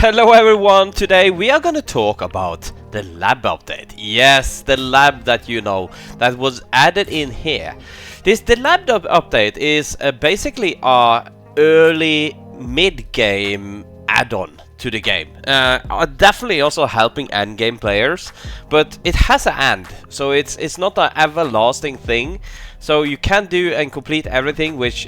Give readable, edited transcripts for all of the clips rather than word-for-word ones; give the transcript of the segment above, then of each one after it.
Hello everyone, today we are gonna talk about the lab update. Yes, the lab that you know, that was added in here. The lab update is basically our early mid-game add-on to the game. Definitely also helping end-game players, but it has an end, so it's not an everlasting thing. So you can do and complete everything which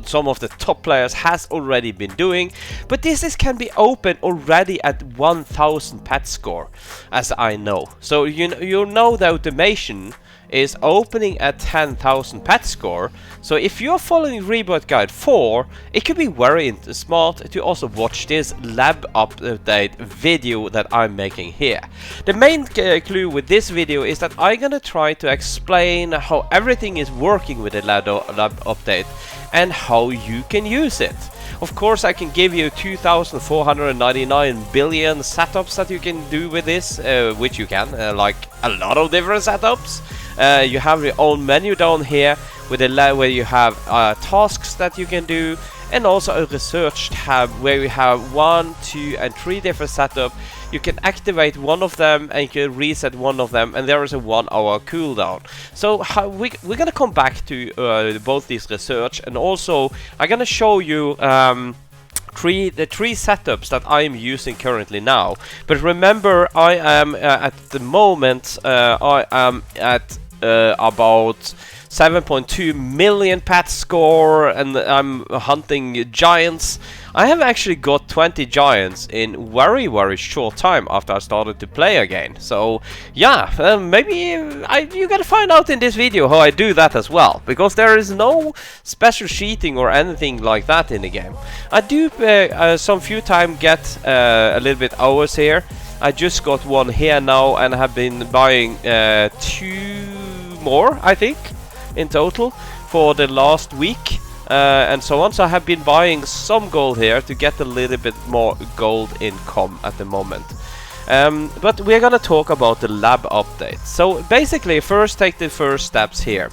some of the top players has already been doing, but this can be open already at 1000 pet score, as I know. So you know the automation is opening at 10,000 pet score. So if you're following Rebirth Guide 4, it could be very smart to also watch this lab update video that I'm making here. The main clue with this video is that I'm gonna try to explain how everything is working with the lab update and how you can use it. Of course, I can give you 2,499 billion setups that you can do with this, which you can, like a lot of different setups. You have your own menu down here with a where you have tasks that you can do, and also a research tab where you have 1, 2, and 3 different setups. You can activate one of them and you can reset one of them, and there is a 1-hour cooldown. So we're gonna come back to both these research, and also I'm gonna show you the 3 setups that I am using currently now. But remember, I am at the moment I am at about 7.2 million pet score, and I'm hunting giants. I have actually got 20 giants in very short time after I started to play again. So yeah, maybe you gotta find out in this video how I do that as well, because there is no special cheating or anything like that in the game. I do some few time get a little bit hours here. I just got one here now, and I have been buying 2 more, I think, in total for the last week, and so on. So I have been buying some gold here to get a little bit more gold income at the moment. But we're gonna talk about the lab update. So basically, first take the first steps here.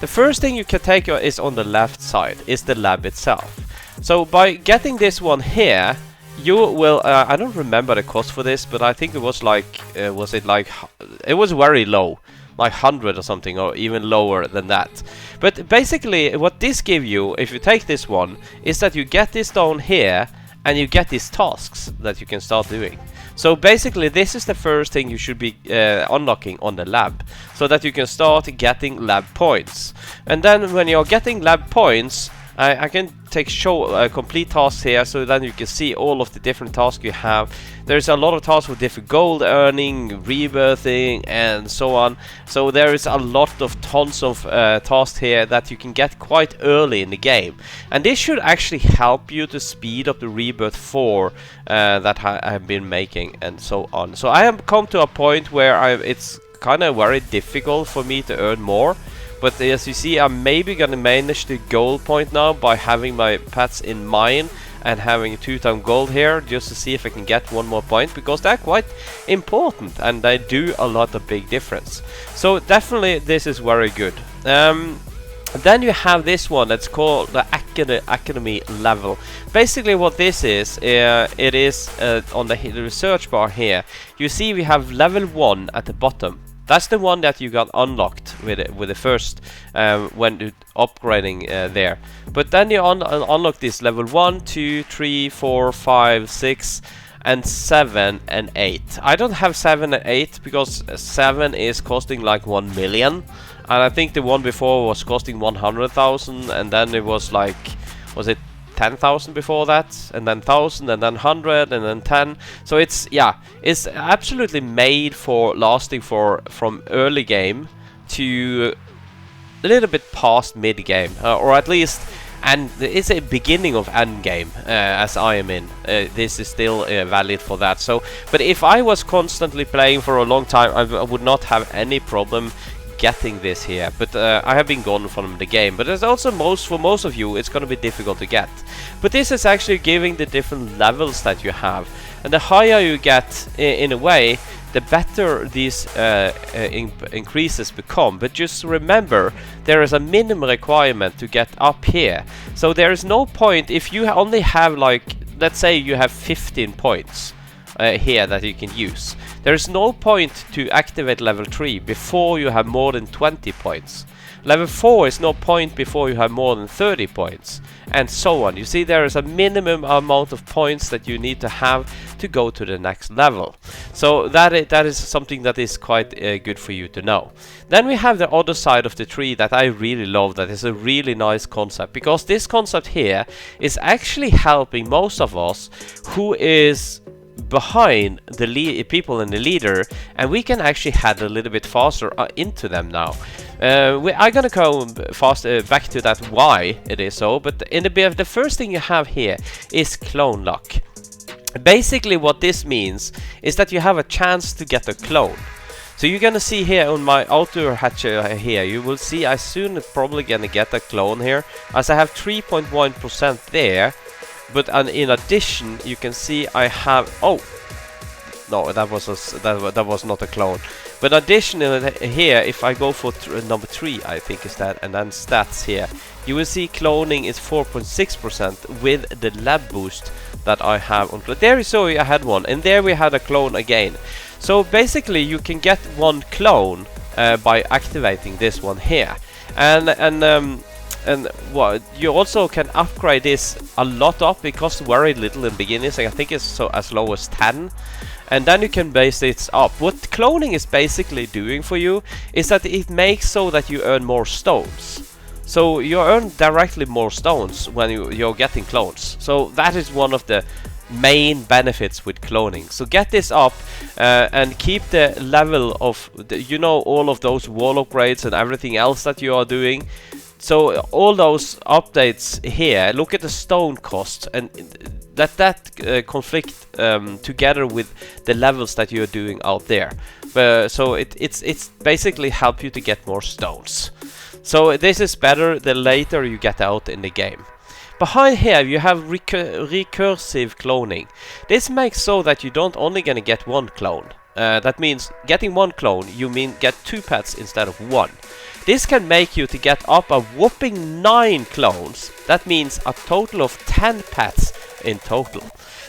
The first thing you can take is on the left side, is the lab itself. So by getting this one here, you will, I don't remember the cost for this, but I think it was like, it was very low, like 100 or something, or even lower than that. But basically what this gives you, if you take this one, is that you get this down here and you get these tasks that you can start doing. So basically this is the first thing you should be unlocking on the lab, so that you can start getting lab points. And then when you're getting lab points, I can show complete tasks here, so then you can see all of the different tasks you have. There's a lot of tasks with different gold earning, rebirthing, and so on. So there is a lot of tons of tasks here that you can get quite early in the game, and this should actually help you to speed up the Rebirth 4 that I have been making, and so on. So I have come to a point where it's kind of very difficult for me to earn more. But as you see, I'm maybe gonna manage the gold point now by having my pets in mine and having 2 times gold here, just to see if I can get 1 more point, because they're quite important and they do a lot of big difference. So definitely this is very good. Then you have this one that's called the Academy level. Basically what this is, it is on the research bar here. You see we have level 1 at the bottom. That's the one that you got unlocked with the first when upgrading there. But then you unlock this level 1, 2, 3, 4, 5, 6, and 7 and 8. I don't have 7 and 8 because 7 is costing like 1 million, and I think the one before was costing 100,000, and then it was like, was it 10,000 before that, and then 1,000, and then 100, and then 10. So it's, yeah, it's absolutely made for lasting from early game to a little bit past mid game, or at least, and it's a beginning of end game, as I am in. This is still valid for that. So, but if I was constantly playing for a long time, I would not have any problem getting this here, but I have been gone from the game. But there's also for most of you it's gonna be difficult to get. But this is actually giving the different levels that you have, and the higher you get in a way, the better these increases become. But just remember, there is a minimum requirement to get up here. So there is no point if you only have like let's say you have 15 points here that you can use. There is no point to activate level 3 before you have more than 20 points. Level 4 is no point before you have more than 30 points, and so on. You see, there is a minimum amount of points that you need to have to go to the next level. So that is something that is quite good for you to know. Then we have the other side of the tree that I really love, that is a really nice concept, because this concept here is actually helping most of us who is behind the people in the leader, and we can actually head a little bit faster into them now. I'm gonna go fast back to that why it is so, but in the first thing you have here is clone luck. Basically what this means is that you have a chance to get a clone. So you're gonna see here on my auto hatcher here, you will see I soon probably gonna get a clone here, as I have 3.1% there. But in addition, you can see I have... Oh! No, that was not a clone. But additionally here, if I go for number 3, I think is that, and then stats here, you will see cloning is 4.6% with the lab boost that I have on. There you saw I had one, and there we had a clone again. So basically you can get one clone by activating this one here. And what you also can upgrade this a lot up. It costs very little in beginning, so I think it's so as low as 10, and then you can base it up. What cloning is basically doing for you is that it makes so that you earn more stones. So you earn directly more stones when you're getting clones. So that is one of the main benefits with cloning. So get this up and keep the level of all of those wall upgrades and everything else that you are doing. So all those updates here, look at the stone cost, and that conflict together with the levels that you're doing out there. So it's basically help you to get more stones. So this is better the later you get out in the game. Behind here you have recursive cloning. This makes so that you don't only gonna get one clone. That means getting one clone, you mean get 2 pets instead of 1. This can make you to get up a whopping 9 clones. That means a total of 10 pets in total.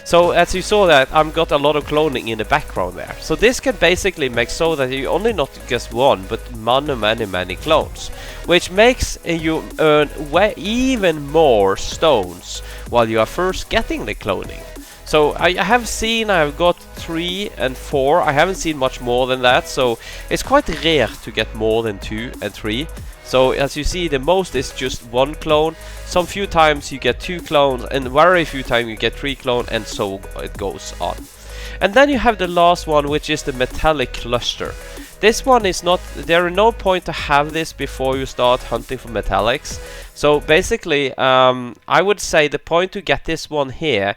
So as you saw that, I've got a lot of cloning in the background there. So this can basically make so that you only not just one, but many clones. Which makes you earn even more stones while you are first getting the cloning. So I have seen, I've got 3 and 4, I haven't seen much more than that, so it's quite rare to get more than 2 and 3. So as you see, the most is just 1 clone, some few times you get 2 clones, and very few times you get 3 clones, and so it goes on. And then you have the last one, which is the metallic cluster. This one is not, there are no point to have this before you start hunting for metallics. So basically, I would say the point to get this one here,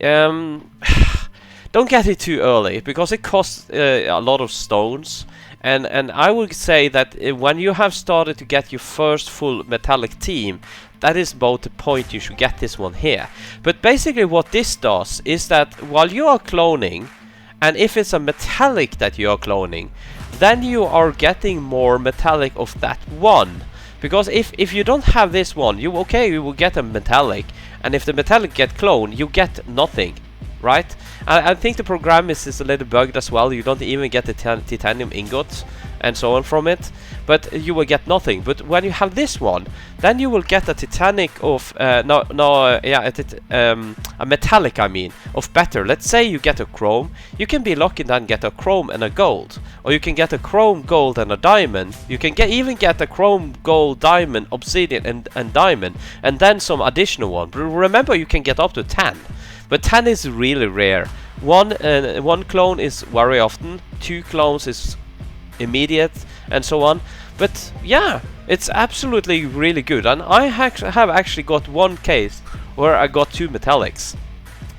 don't get it too early, because it costs a lot of stones. And I would say that when you have started to get your first full metallic team, that is about the point you should get this one here. But basically what this does is that while you are cloning, and if it's a metallic that you are cloning, then you are getting more metallic of that one. Because if you don't have this one, you will get a metallic, and if the metallic get cloned, you get nothing, right? I think the program is a little bugged as well. You don't even get the titanium ingots and so on from it, but you will get nothing. But when you have this one, then you will get a titanic of a metallic, I mean, of better. Let's say you get a chrome, you can be lucky and then get a chrome and a gold, or you can get a chrome, gold, and a diamond. You can even get a chrome, gold, diamond, obsidian, and diamond, and then some additional one. But remember, you can get up to 10. But 10 is really rare. One clone is very often, 2 clones is immediate, and so on. But yeah, it's absolutely really good. And I have actually got one case where I got 2 metallics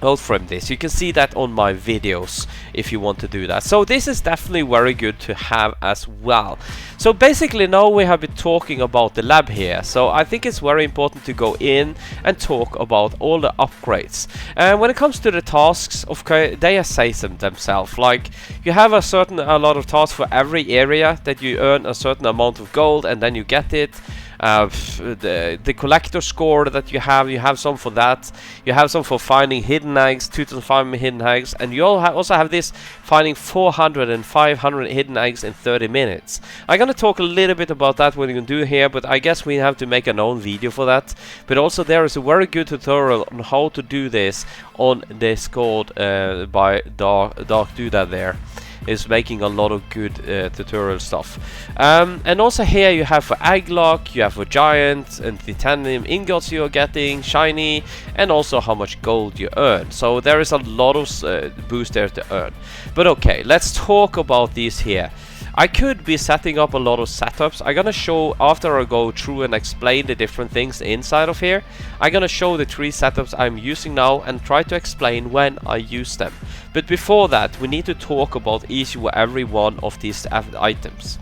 out from this. You can see that on my videos if you want to do that. So this is definitely very good to have as well. So basically now we have been talking about the lab here, so I think it's very important to go in and talk about all the upgrades. And when it comes to the tasks, of course they say themselves, like you have a lot of tasks for every area that you earn a certain amount of gold and then you get it. the collector score that you have some for that. You have some for finding hidden eggs, 2,500 hidden eggs, and you also have this finding 400 and 500 hidden eggs in 30 minutes. I'm gonna talk a little bit about that what you can do here, but I guess we have to make an own video for that. But also there is a very good tutorial on how to do this on Discord by Dark Doodad there. Is making a lot of good tutorial stuff. And also here you have for egg lock, you have for giant and titanium ingots you're getting, shiny, and also how much gold you earn. So there is a lot of boost there to earn. But okay, let's talk about these here. I could be setting up a lot of setups. I'm gonna show, after I go through and explain the different things inside of here, I'm gonna show the 3 setups I'm using now and try to explain when I use them. But before that, we need to talk about each and every one of these items.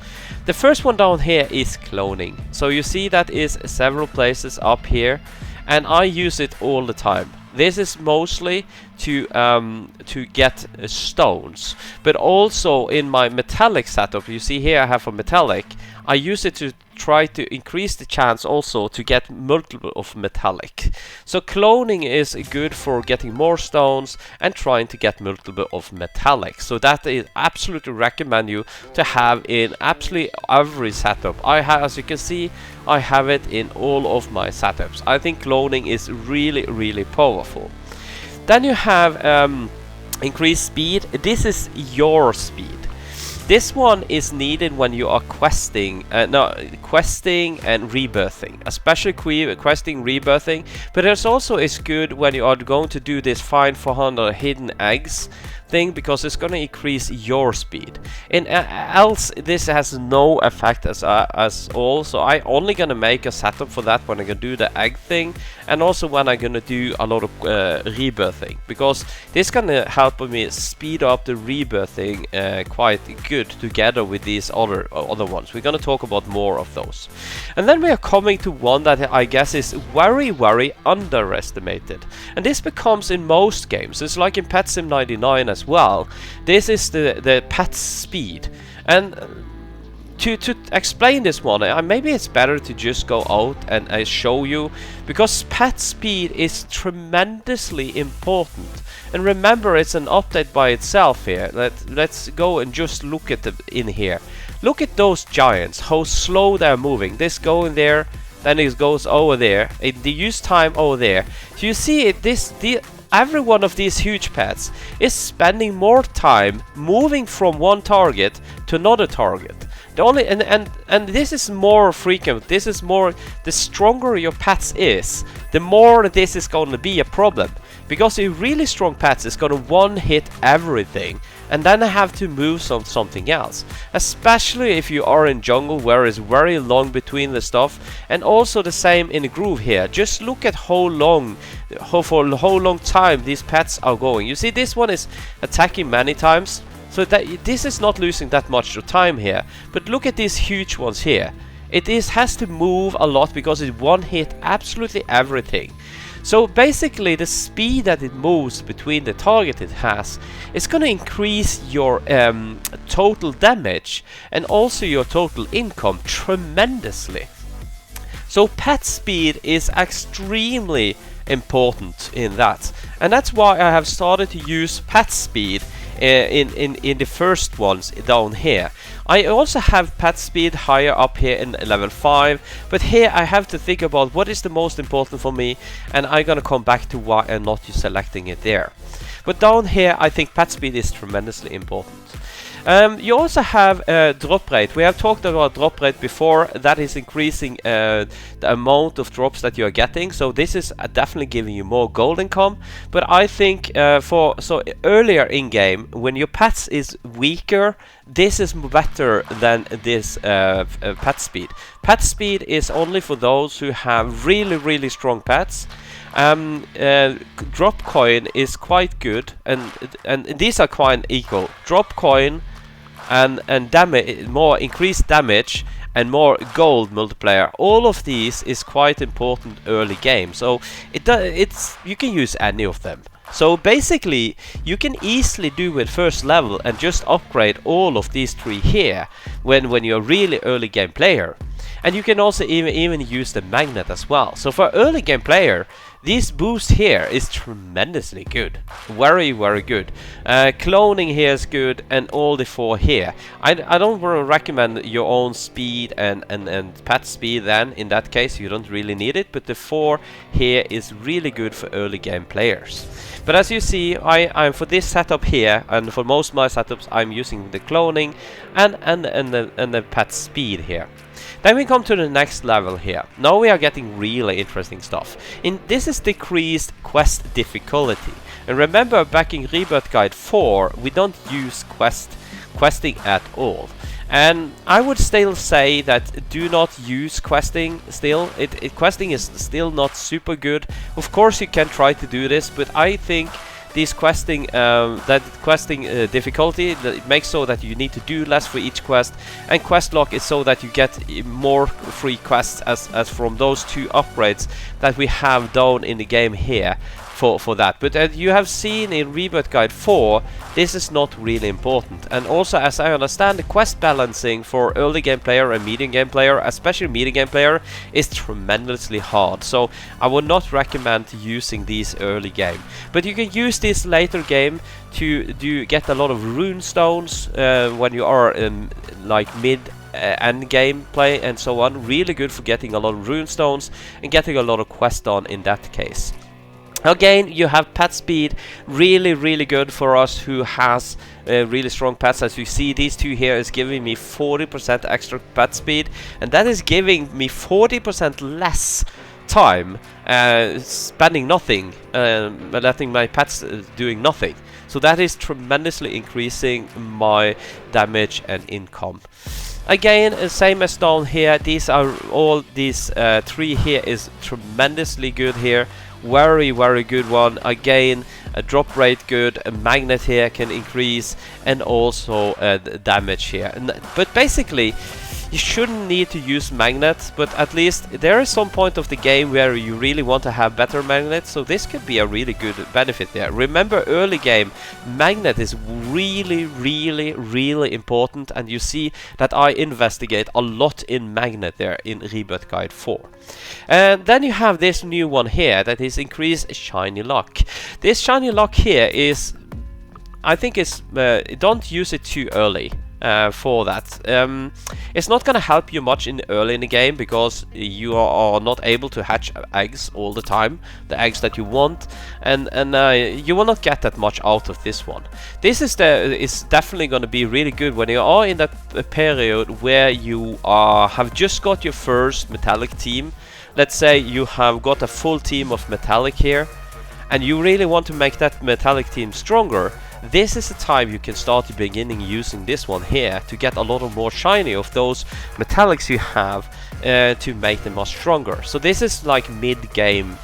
The first one down here is cloning. So you see that is several places up here, and I use it all the time. This is mostly to get stones, but also in my metallic setup, you see here I have a metallic, I use it to try to increase the chance also to get multiple of metallic. So cloning is good for getting more stones and trying to get multiple of metallic. So that is absolutely recommend you to have in absolutely every setup. I have, as you can see, I have it in all of my setups. I think cloning is really powerful. Then you have increased speed. This is your speed. This one is needed when you are questing and rebirthing, especially questing rebirthing. But it also is good when you are going to do this find 400 hidden eggs thing, because it's going to increase your speed. And else this has no effect as all. So I only going to make a setup for that when I'm going to do the egg thing, and also when I'm going to do a lot of rebirthing, because this going to help me speed up the rebirthing quite good together with these other ones. We're going to talk about more of those. And then we are coming to one that I guess is very underestimated, and this becomes in most games. It's like in Pet Sim 99 as well. This is the pet speed. And to explain this one, maybe it's better to just go out and show you, because pet speed is tremendously important. And remember, it's an update by itself here. Let's go and just look at in here. Look at those giants, how slow they're moving. This going there, then it goes over there. The use time over there. So you see it. Every one of these huge pets is spending more time moving from one target to another target. The only and this is more frequent. This is more, the stronger your pets is, the more this is going to be a problem. Because a really strong pets is going to one hit everything, and then I have to move something else. Especially if you are in jungle where it's very long between the stuff, and also the same in the groove here. Just look at for how long time these pets are going. You see, this one is attacking many times, so that this is not losing that much of time here. But look at these huge ones here. It has to move a lot because it one hit absolutely everything. So basically the speed that it moves between the target it has is going to increase your total damage and also your total income tremendously. So pet speed is extremely important in that, and that's why I have started to use pet speed in the first ones down here. I also have pet speed higher up here in level 5, but here I have to think about what is the most important for me, and I'm gonna come back to why I'm not selecting it there. But down here I think pet speed is tremendously important. You also have drop rate. We have talked about drop rate before. That is increasing the amount of drops that you are getting. So this is definitely giving you more gold income. But I think so earlier in game, when your pets is weaker, this is better than this pet speed. Pet speed is only for those who have really strong pets. Drop coin is quite good, and these are quite equal. Drop coin and damage, more increased damage and more gold multiplier. All of these is quite important early game. So you can use any of them. So basically you can easily do with first level and just upgrade all of these three here when you're really early game player. And you can also even use the magnet as well. So for early game player, this boost here is tremendously good. Very, very good. Cloning here is good, and all the 4 here. I don't recommend your own speed and pet speed then. In that case, you don't really need it. But the 4 here is really good for early game players. But as you see, I'm for this setup here, and for most of my setups, I'm using the cloning and the pet speed here. Then we come to the next level here. Now we are getting really interesting stuff. This is decreased quest difficulty. And remember, back in Rebirth Guide 4, we don't use questing at all. And I would still say that do not use questing still. Questing is still not super good. Of course you can try to do this, but I think this questing difficulty, it makes so that you need to do less for each quest, and quest lock is so that you get more free quests as from those 2 upgrades that we have down in the game here for that. But as you have seen in Rebirth Guide 4, this is not really important. And also, as I understand, the quest balancing for early game player and medium game player, especially medium game player, is tremendously hard. So I would not recommend using these early game. But you can use this later game to get a lot of rune stones when you are in like mid end game play and so on. Really good for getting a lot of rune stones and getting a lot of quest done in that case. Again, you have pet speed, really good for us who has really strong pets. As you see, these 2 here is giving me 40% extra pet speed, and that is giving me 40% less time spending nothing, letting my pets doing nothing. So that is tremendously increasing my damage and income. Again, same as down here, these are all these 3 here is tremendously good here. Very good one. Again, a drop rate good, a magnet here can increase, and also the damage here. But basically, you shouldn't need to use magnets, but at least there is some point of the game where you really want to have better magnets, so this could be a really good benefit there. Remember, early game, magnet is really important, and you see that I investigate a lot in magnet there in Rebirth Guide 4. And then you have this new one here that is increased shiny luck. This shiny luck here is, I think it's, don't use it too early. For that, it's not gonna help you much early in the game, because you are not able to hatch eggs all the time, the eggs that you want, and you will not get that much out of this one. This is definitely gonna be really good when you are in that period where you have just got your first metallic team. Let's say you have got a full team of metallic here, and you really want to make that metallic team stronger. This is the time you can start beginning using this one here to get a lot of more shiny of those metallics you have to make them much stronger. So this is like mid-game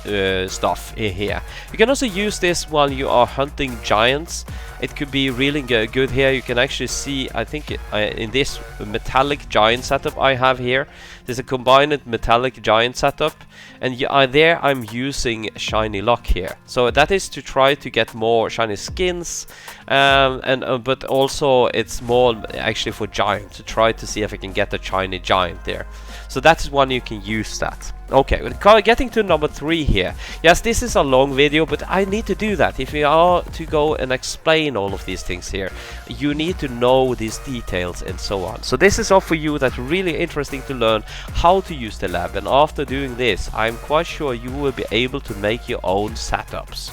stuff here. You can also use this while you are hunting giants. It could be really good here. You can actually see, I think in this metallic giant setup I have here, there's a combined metallic giant setup, and there I'm using shiny luck here. So that is to try to get more shiny skins, but also it's more actually for giant, to try to see if I can get a shiny giant there. So that's one you can use that. Okay, getting to number 3 here. Yes, this is a long video, but I need to do that. If we are to go and explain all of these things here, you need to know these details and so on. So this is all for you that's really interesting to learn how to use the lab. And after doing this, I'm quite sure you will be able to make your own setups.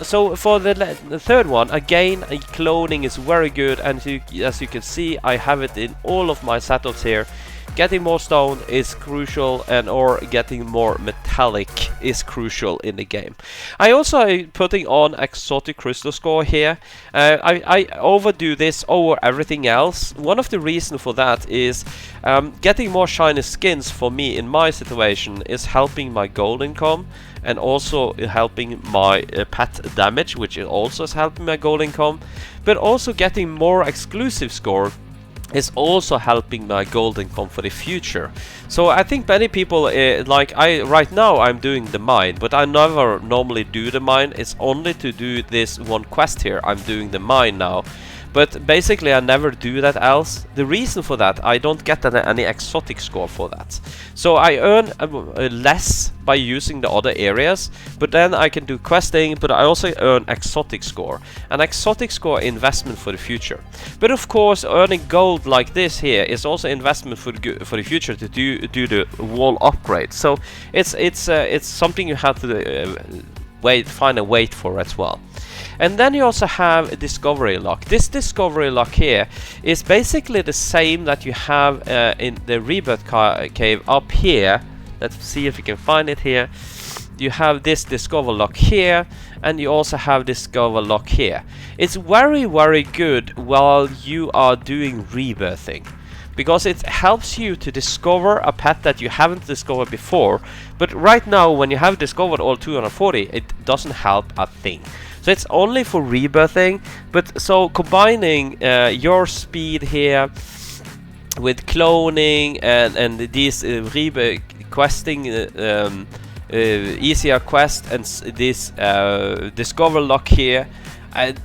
So for the 3rd one, again, cloning is very good. And as you can see, I have it in all of my setups here. Getting more stone is crucial, or getting more metallic is crucial in the game. I also am putting on exotic crystal score here. I overdo this over everything else. One of the reasons for that is getting more shiny skins for me in my situation is helping my gold income, and also helping my pet damage, which also is helping my gold income. But also getting more exclusive score is also helping my gold income for the future. So I think many people, right now I'm doing the mine, but I never normally do the mine. It's only to do this one quest here I'm doing the mine now. but basically I never do that else. The reason for that, I don't get any exotic score for that. So I earn less by using the other areas, but then I can do questing, but I also earn exotic score. An exotic score investment for the future. But of course, earning gold like this here is also investment for the future to do the wall upgrade. So it's something you have to find a wait for as well. And then you also have a discovery lock. This discovery lock here is basically the same that you have in the Rebirth cave up here. Let's see if we can find it here. You have this discover lock here, and you also have discover lock here. It's very, very good while you are doing rebirthing, because it helps you to discover a pet that you haven't discovered before. But right now, when you have discovered all 240, it doesn't help a thing. So it's only for rebirthing. But so combining your speed here with cloning and these questing, easier quest, and this discover lock here, and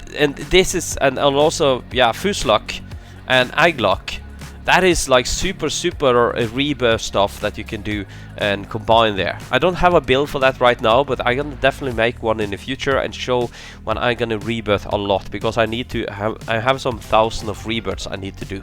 this is and also fuse lock and egg lock. That is like super rebirth stuff that you can do and combine there. I don't have a build for that right now, but I'm gonna definitely make one in the future and show when I'm gonna rebirth a lot, because I have some thousand of rebirths I need to do.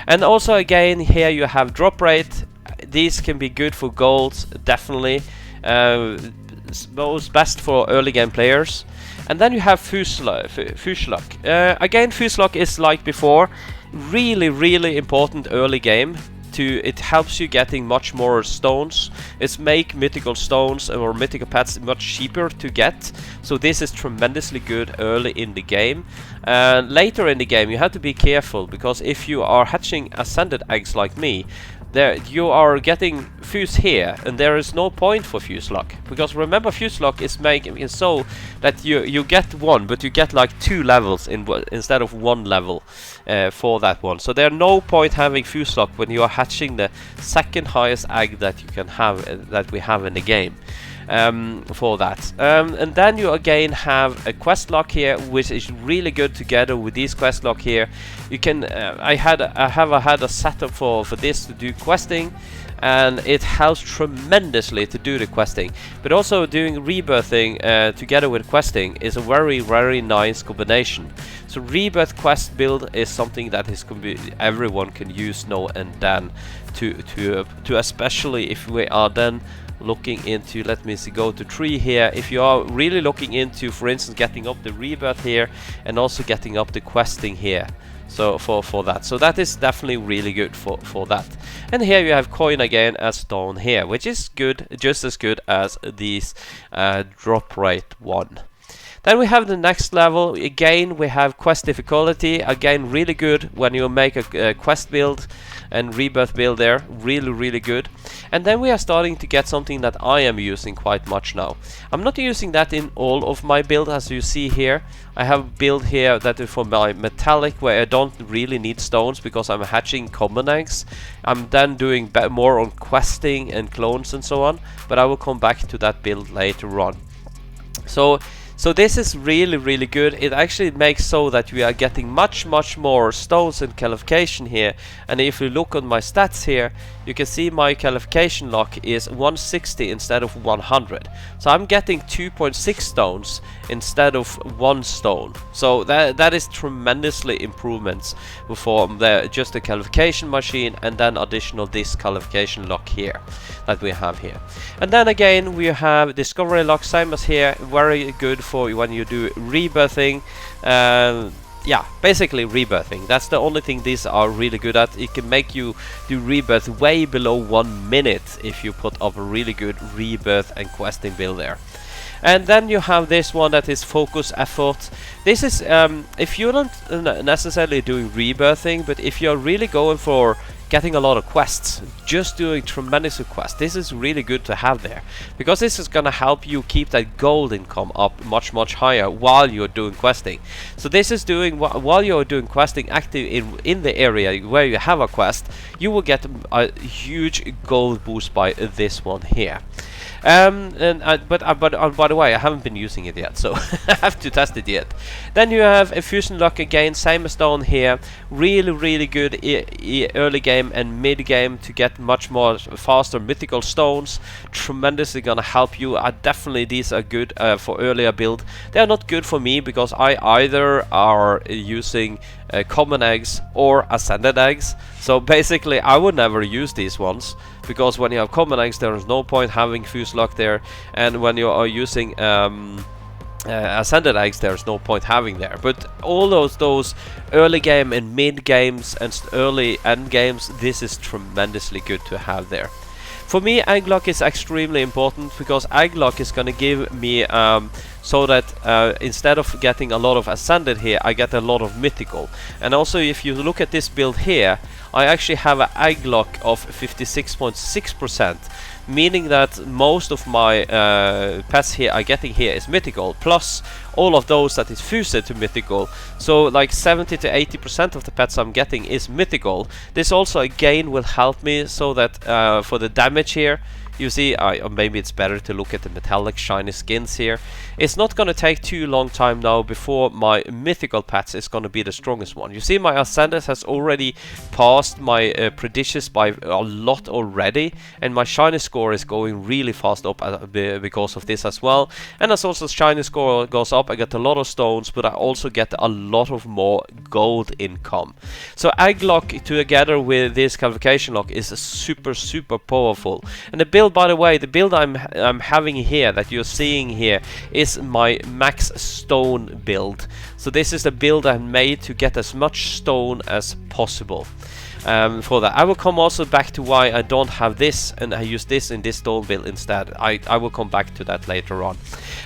And also again here you have drop rate. These can be good for golds, definitely. Most best for early game players. And then you have fuse lock. Again, fuse lock is like before, really important early game. It helps you getting much more stones. It's make mythical stones or mythical pets much cheaper to get. So this is tremendously good early in the game. Later in the game you have to be careful, because if you are hatching ascended eggs like me, you are getting fuse here, and there is no point for fuse lock, because remember fuse lock is making it so that you get one, but you get like 2 levels instead of 1 level for that one. So there's no point having fuse lock when you are hatching the second highest egg that you can have that we have in the game. For that, and then you again have a quest lock here, which is really good together with these quest lock here. You can I have had a setup for this to do questing, and it helps tremendously to do the questing. But also doing rebirthing together with questing is a very nice combination. So rebirth quest build is something that everyone can use now and then to especially if we are then looking into, let me see, go to 3 here. If you are really looking into, for instance, getting up the rebirth here and also getting up the questing here, so for that, so that is definitely really good for that. And here you have coin again as stone here, which is good, just as good as these drop rate one. Then we have the next level. Again, we have quest difficulty. Again, really good when you make a quest build and rebirth build there. Really good. And then we are starting to get something that I am using quite much now. I'm not using that in all of my build, as you see here. I have a build here that is for my metallic, where I don't really need stones because I'm hatching common eggs. I'm then doing more on questing and clones and so on, but I will come back to that build later on. So this is really good. It actually makes so that we are getting much more stones and qualification here. And if you look on my stats here, you can see my qualification lock is 160 instead of 100. So I'm getting 2.6 stones instead of 1 stone. So that is tremendously improvements for just the qualification machine, and then additional this qualification lock here that we have here. And then again we have discovery lock, same as here, very good for when you do rebirthing. Yeah, basically rebirthing. That's the only thing these are really good at. It can make you do rebirth way below 1 minute if you put up a really good rebirth and questing build there. And then you have this one that is focus effort. This is if you're not necessarily doing rebirthing, but if you're really going for getting a lot of quests, just doing tremendous quests, this is really good to have there, because this is gonna help you keep that gold income up much higher while you're doing questing. So this is doing while you're doing questing active in the area where you have a quest, you will get a huge gold boost by this one here. But by the way, I haven't been using it yet, so I have to test it yet. Then you have a fusion lock again, same as down here. Really good early game and mid game to get much more faster mythical stones. Tremendously gonna help you. Definitely these are good for earlier build. They are not good for me because I either are using common eggs or ascended eggs. So basically I would never use these ones, because when you have common eggs there is no point having fuse lock there, and when you are using ascended eggs there's no point having there. But all those early game and mid games and early end games, this is tremendously good to have there. For me, egg lock is extremely important, because egg lock is going to give me so that instead of getting a lot of ascended here, I get a lot of mythical. And also, if you look at this build here, I actually have an egg lock of 56.6%, meaning that most of my pets here are getting here is mythical, plus all of those that is fused to mythical. So like 70 to 80% of the pets I'm getting is mythical. This also again will help me so that for the damage here, you see, or maybe it's better to look at the metallic shiny skins here. It's not going to take too long time now before my mythical pets is going to be the strongest one. You see, my Ascenders has already passed my Prodigious by a lot already, and my shiny score is going really fast up because of this as well. And as also shiny score goes up, I get a lot of stones, but I also get a lot of more gold income. So egg lock together with this Convocation lock is super powerful. And the build, by the way, the build I'm having here that you're seeing here is my max stone build. So this is the build I made to get as much stone as possible. For that, I will come also back to why I don't have this and I use this in this stone build instead. I will come back to that later on.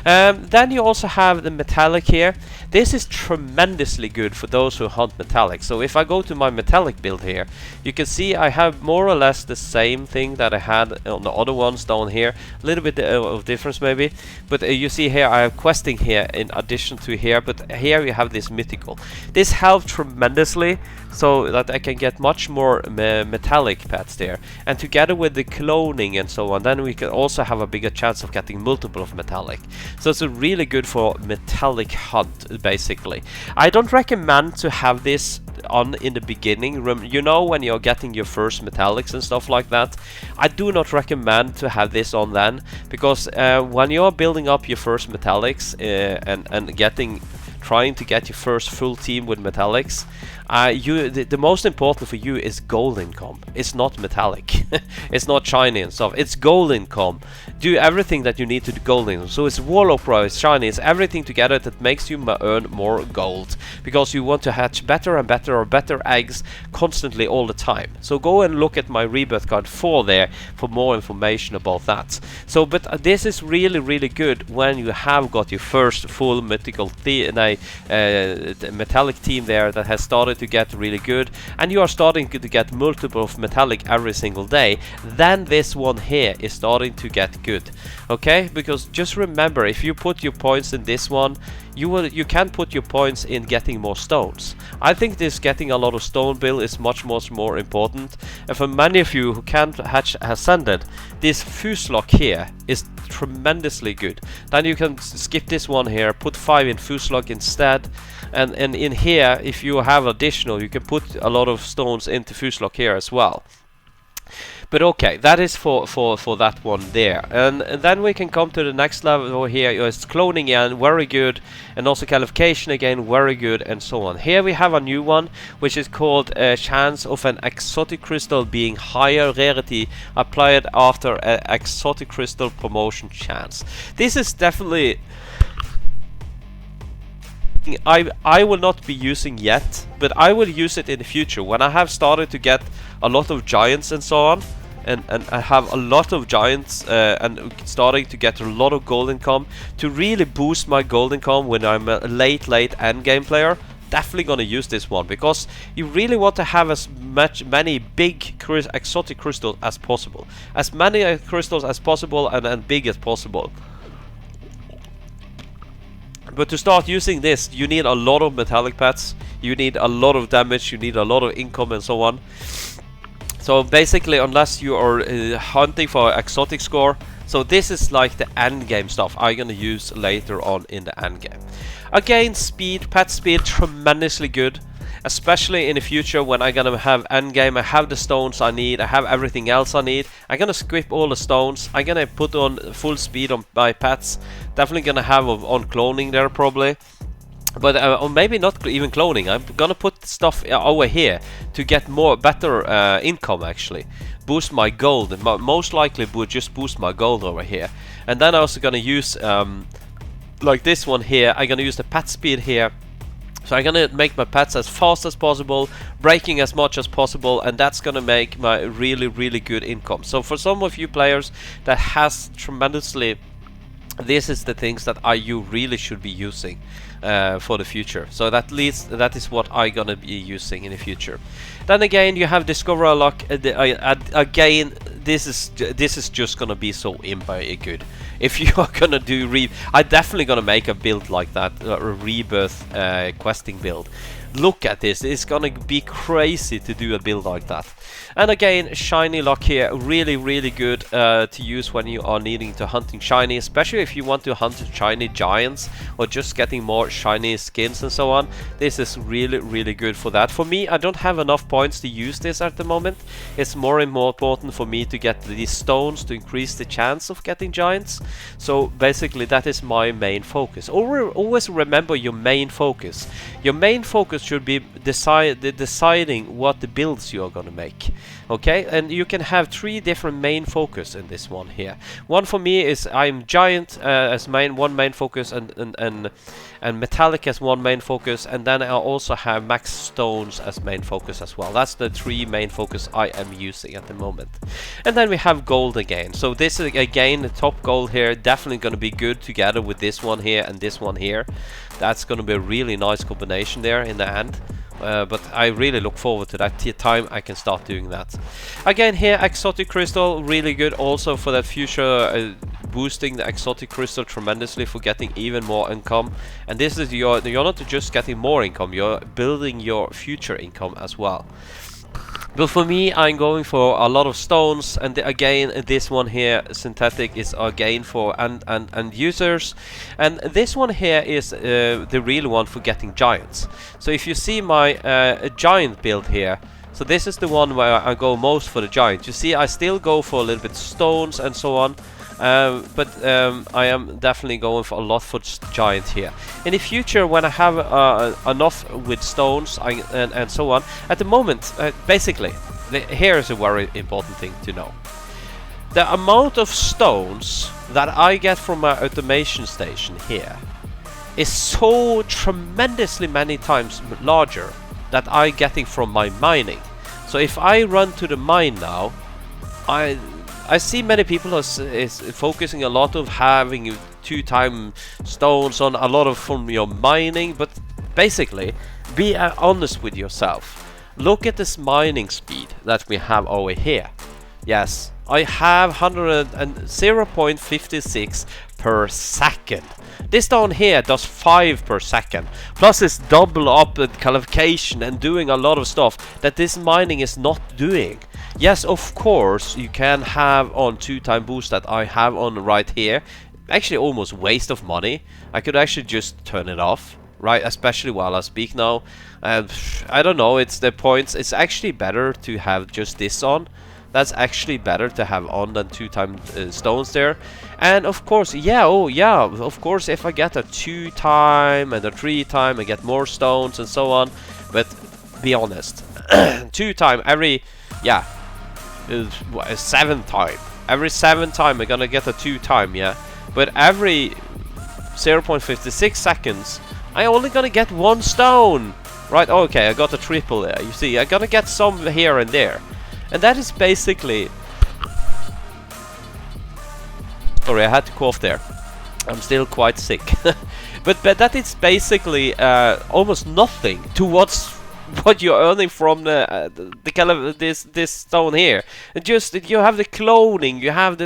Then you also have the metallic here. This is tremendously good for those who hunt metallic. So if I go to my metallic build here, you can see I have more or less the same thing that I had on the other ones down here. A little bit of difference maybe, but you see here I have questing here in addition to here, but here you have this mythical. This helped tremendously so that I can get much more metallic pets there, and together with the cloning and so on, then we can also have a bigger chance of getting multiple of metallic. So it's really good for metallic hunt basically. I don't recommend to have this on in the beginning. You know, when you're getting your first metallics and stuff like that, I do not recommend to have this on then, because when you're building up your first metallics and trying to get your first full team with metallics, the most important for you is gold income. It's not metallic. It's not shiny and stuff. It's gold income. Do everything that you need to do gold income. So it's Warlock Pro, it's shiny, it's everything together that makes you earn more gold, because you want to hatch better and better eggs constantly all the time. So go and look at my Rebirth card 4 there for more information about that. So, but this is really good when you have got your first full mythical metallic team there that has started to get really good, and you are starting to get multiple of metallic every single day. Then this one here is starting to get good, okay? Because just remember, if you put your points in this one, you can put your points in getting more stones. I think this getting a lot of stone build is much more important, and for many of you who can't hatch ascended, this fuse lock here is tremendously good. Then you can skip this one here, put 5 in fuse lock instead, and in here, if you have additional, you can put a lot of stones into fuse lock here as well. But okay, that is for that one there. And then we can come to the next level over here. It's cloning again, very good. And also qualification again, very good, and so on. Here we have a new one, which is called chance of an exotic crystal being higher rarity applied after an exotic crystal promotion chance. This is definitely... I will not be using yet, but I will use it in the future when I have started to get a lot of giants and so on, and I have a lot of giants and starting to get a lot of gold income to really boost my gold income when I'm a late end game player. Definitely gonna use this one, because you really want to have as many big exotic crystals as possible, as many crystals as possible, and big as possible. But to start using this, you need a lot of metallic pets, you need a lot of damage, you need a lot of income and so on. So basically, unless you are hunting for exotic score, So this is like the end game stuff I'm gonna use later on in the end game. Again, speed, pet speed, tremendously good. Especially in the future when I'm gonna have endgame, I have the stones I need, I have everything else I need. I'm gonna skip all the stones, I'm gonna put on full speed on my pets. Definitely gonna have on cloning there probably. But or maybe not even cloning, I'm gonna put stuff over here to get better income actually. Boost my gold, most likely would just boost my gold over here. And then I'm also gonna use, like this one here, I'm gonna use the pet speed here. So I'm gonna make my pets as fast as possible, breaking as much as possible, and that's gonna make my really good income. So for some of you players that has tremendously, this is the things that you really should be using for the future. So that is what I'm gonna be using in the future. Then again, you have Discover a Lock. Again, this is just gonna be so good. If you are gonna do I'm definitely gonna make a build like that, a rebirth questing build. Look at this, it's gonna be crazy to do a build like that. And again, shiny lock here, really good to use when you are needing to hunting shiny, especially if you want to hunt shiny giants or just getting more shiny skins and so on. This is really good for that. For me, I don't have enough points to use this at the moment. It's more and more important for me to get these stones to increase the chance of getting giants. So basically that is my main focus. Always remember your main focus. Your main focus should be deciding what the builds you are gonna make. Okay, and you can have 3 different main focus in this one here. One for me is I'm giant as one main focus, and metallic as one main focus, and then I also have max stones as main focus as well. That's the 3 main focus I am using at the moment. And then we have gold again. So this is again the top gold here, definitely going to be good together with this one here and this one here. That's going to be a really nice combination there in the end. But I really look forward to that time I can start doing that. Again here, exotic crystal, really good also for that future, boosting the exotic crystal tremendously for getting even more income. And this is you're not just getting more income, you're building your future income as well. But for me, I'm going for a lot of stones, and again, this one here, synthetic, is again for end users, and this one here is the real one for getting giants. So if you see my giant build here, so this is the one where I go most for the giant. You see, I still go for a little bit stones and so on. But I am definitely going for a lot for giant here. In the future, when I have enough with stones and so on, at the moment, basically, here is a very important thing to know. The amount of stones that I get from my automation station here is so tremendously many times larger that I'm getting from my mining. So if I run to the mine now, I see many people is focusing a lot of having 2-time stones on a lot of from your mining, but basically be honest with yourself. Look at this mining speed that we have over here. Yes, I have 0.56 per second. This down here does 5 per second. Plus it's double up the qualification and doing a lot of stuff that this mining is not doing. Yes, of course, you can have on 2-time boost that I have on right here. Actually, almost waste of money. I could actually just turn it off, right? Especially while I speak now. I don't know, it's the points. It's actually better to have just this on. That's actually better to have on than 2-time stones there. And of course, yeah, oh yeah, of course, if I get a 2-time and a 3-time, I get more stones and so on. But be honest, 2-time every, yeah, 7-time. Every 7-time I'm gonna get a 2-time, yeah. But every 0.56 seconds, I only gonna get 1 stone. Right, okay, I got a triple there. You see, I gotta get some here and there. And that is basically... Sorry, I had to cough there. I'm still quite sick. but that is basically almost nothing towards what you're earning from the kind of this stone here. And just you have the cloning, you have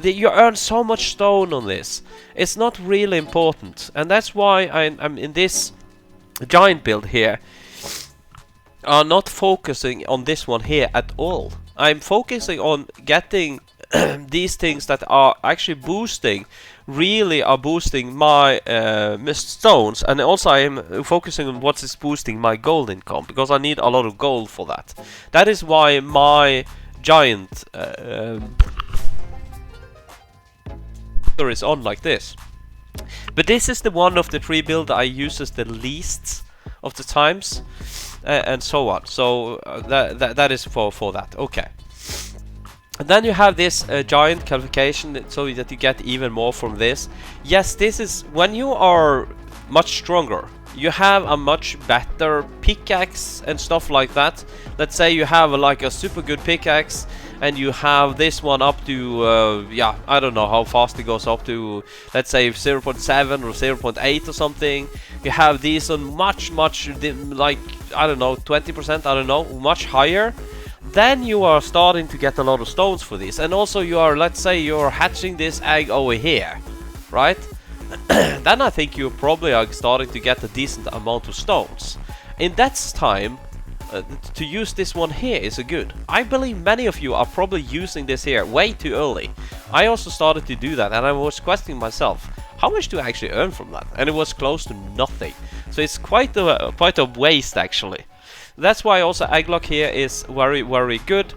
you earn so much stone on this. It's not really important, and that's why I'm in this giant build here. Are not focusing on this one here at all. I'm focusing on getting these things that are actually boosting, really are boosting my stones, and also I am focusing on what is boosting my gold income, because I need a lot of gold for that. That is why my giant is on like this. But this is the one of the 3 build I uses the least of the times, and so on. So that is for that. Okay. And then you have this giant qualification, so that you get even more from this. Yes, this is when you are much stronger. You have a much better pickaxe and stuff like that. Let's say you have like a super good pickaxe, and you have this one up to, yeah, I don't know how fast it goes up to, let's say 0.7 or 0.8 or something. You have these on much, like, I don't know, 20%, I don't know, much higher. Then you are starting to get a lot of stones for this. And also you are, let's say you're hatching this egg over here, right? Then I think you probably are starting to get a decent amount of stones. In that time, to use this one here is a good. I believe many of you are probably using this here way too early. I also started to do that, and I was questioning myself, how much do I actually earn from that? And it was close to nothing. So it's quite a waste actually. That's why also Egglock here is very good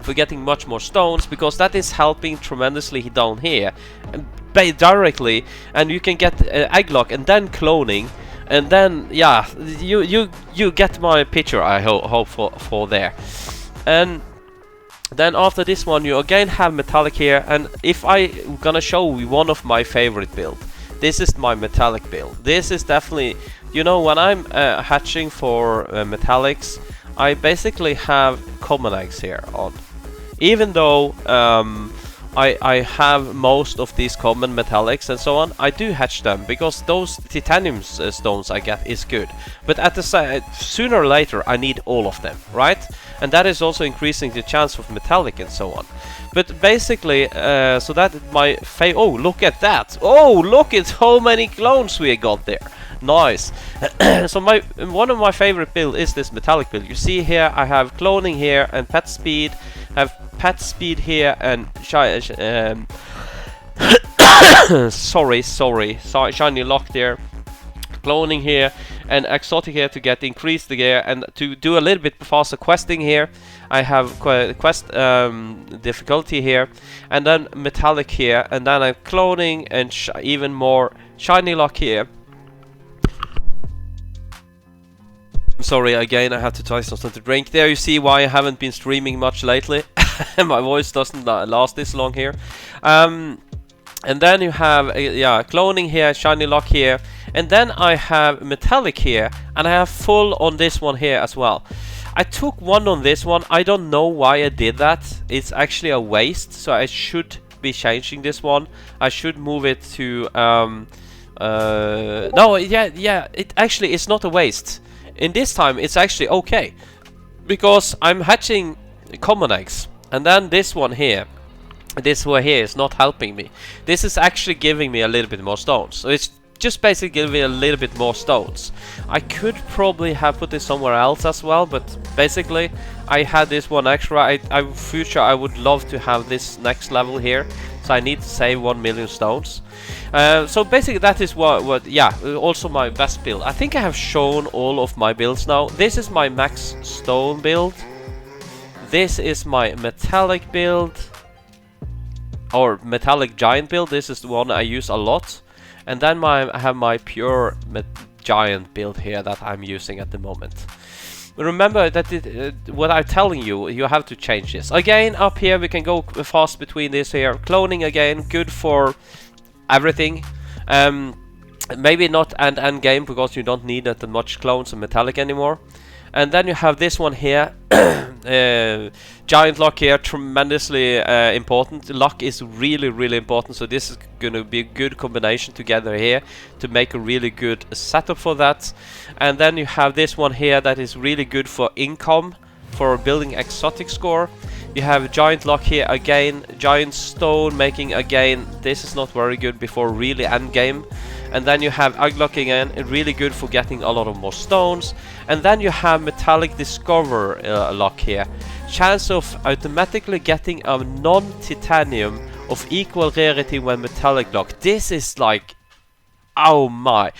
for getting much more stones, because that is helping tremendously down here directly, and you can get Egglock and then cloning, and then yeah, you get my picture, I hope for there. And then after this one you again have metallic here, and if I'm gonna show you one of my favorite build, this is my metallic build. This is definitely, you know, when I'm hatching for metallics, I basically have common eggs here on. Even though I have most of these common metallics and so on, I do hatch them, because those titanium stones I get is good. But at the sooner or later I need all of them, right? And that is also increasing the chance of metallic and so on. But basically, so that my oh, look at that! Oh, look at how many clones we got there. Nice. So one of my favorite build is this metallic build. You see here I have cloning here and pet speed. I have pet speed here and shiny lock there. Cloning here and exotic here to get increased the gear, and to do a little bit faster questing here I have quest difficulty here, and then metallic here, and then I'm cloning and even more shiny lock here. Sorry, again I have to try something to drink. There you see why I haven't been streaming much lately. My voice doesn't last this long here. And then you have yeah, cloning here, shiny lock here, and then I have metallic here, and I have full on this one here as well. I took one on this one. I don't know why I did that. It's actually a waste, so I should be changing this one. I should move it to no, yeah, it actually is not a waste. In this time it's actually okay, because I'm hatching common eggs, and then this one here, this one here is not helping me. This is actually giving me a little bit more stones, so it's just basically giving me a little bit more stones. I could probably have put this somewhere else as well, but basically I had this one extra. Future I would love to have this next level here, so I need to save 1 million stones. So basically that is what yeah, also my best build. I think I have shown all of my builds now. This is my max stone build. This is my metallic build, or metallic giant build. This is the one I use a lot. And then I have my pure giant build here that I'm using at the moment. Remember that what I'm telling you, you have to change this. Again, up here we can go fast between this here. Cloning again, good for everything. Maybe not end game, because you don't need that much clones and metallic anymore. And then you have this one here. Giant lock here, tremendously important. Lock is really important, so this is gonna be a good combination together here to make a really good setup for that. And then you have this one here that is really good for income, for building exotic score. You have giant lock here again, giant stone making again. This is not very good before really end game. and then you have Uglock again, really good for getting a lot of more stones. And then you have Metallic Discover lock here, chance of automatically getting a non-titanium of equal rarity when metallic lock. This is like, oh my,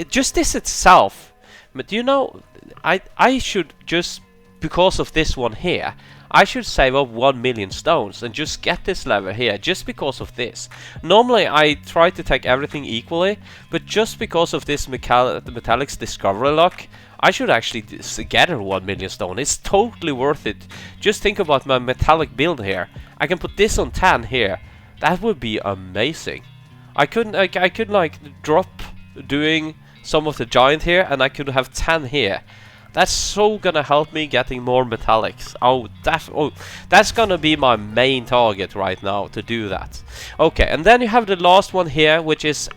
just this itself. But you know, I should just, because of this one here, I should save up 1 million stones and just get this level here, just because of this. Normally I try to take everything equally, but just because of this Metallic's Discovery lock, I should actually gather 1 million stone. It's totally worth it. Just think about my metallic build here. I can put this on 10 here. That would be amazing. I could like drop doing some of the giant here, and I could have 10 here. That's so gonna help me getting more metallics. Oh, that's gonna be my main target right now, to do that. Okay, and then you have the last one here, which is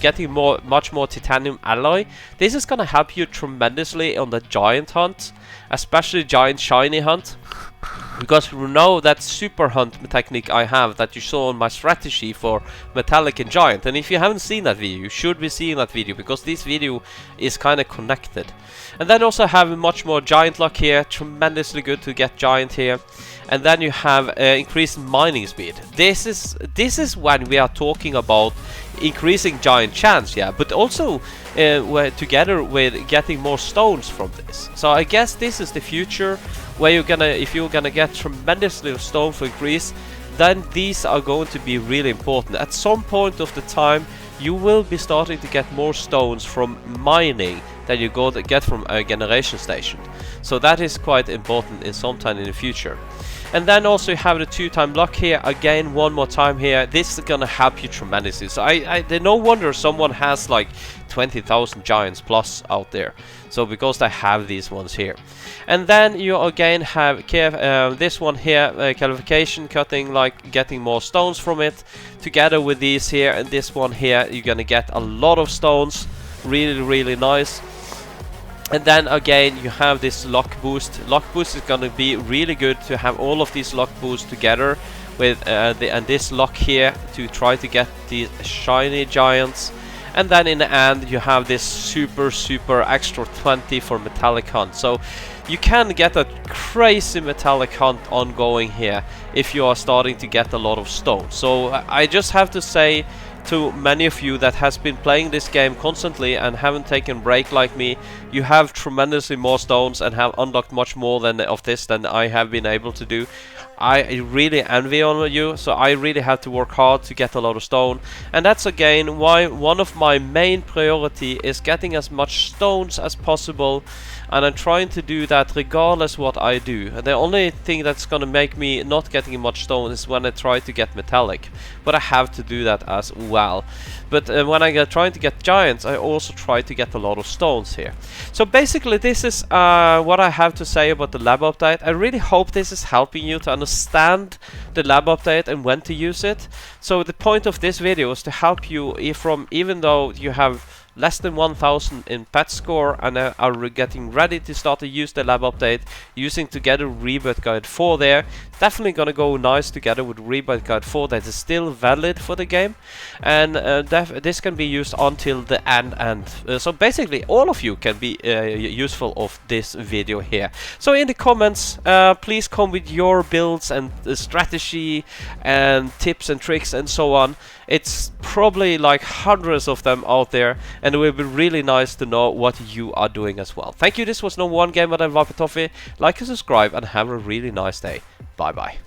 getting much more titanium alloy. This is gonna help you tremendously on the giant hunt, especially giant shiny hunt. Because you know that super hunt technique I have that you saw on my strategy for metallic and giant, and if you haven't seen that video, you should be seeing that video, because this video is kind of connected. And then also have much more giant luck here, tremendously good to get giant here. And then you have increased mining speed. This is when we are talking about increasing giant chance, yeah, but also together with getting more stones from this. So I guess this is the future, where if you're gonna get tremendously stone for increase, then these are going to be really important. At some point of the time, you will be starting to get more stones from mining than you get from a generation station. So that is quite important in some time in the future. And then also you have the 2-time luck here, again one more time here. This is gonna help you tremendously. So no wonder someone has like 20,000 giants plus out there. So because they have these ones here. And then you again have this one here, qualification cutting, like getting more stones from it. Together with these here and this one here, you're gonna get a lot of stones. Really nice. And then again you have this luck boost. Luck boost is gonna be really good to have all of these luck boosts together with and this luck here to try to get these shiny giants. And then in the end you have this super extra 20 for metallic hunt. So you can get a crazy metallic hunt ongoing here if you are starting to get a lot of stones. So I just have to say to many of you that has been playing this game constantly and haven't taken a break like me, you have tremendously more stones and have unlocked much more of this than I have been able to do. I really envy on you, so I really have to work hard to get a lot of stone. And that's again why one of my main priority is getting as much stones as possible, and I'm trying to do that regardless what I do. The only thing that's gonna make me not getting much stone is when I try to get metallic, but I have to do that as well. But when I trying to get giants, I also try to get a lot of stones here. So basically this is what I have to say about the lab update. I really hope this is helping you to understand the lab update and when to use it. So the point of this video is to help you even though you have less than 1000 in pet score and are getting ready to start to use the lab update, using together Rebirth Guide 4 there. Definitely gonna go nice together with Rebirth Guide 4 that is still valid for the game, and this can be used until the end. So basically all of you can be useful of this video here. So in the comments please come with your builds and strategy and tips and tricks and so on. It's probably like hundreds of them out there, and it will be really nice to know what you are doing as well. Thank you. This was No One Game, but I'm Toffee. Like and subscribe and have a really nice day. Bye bye.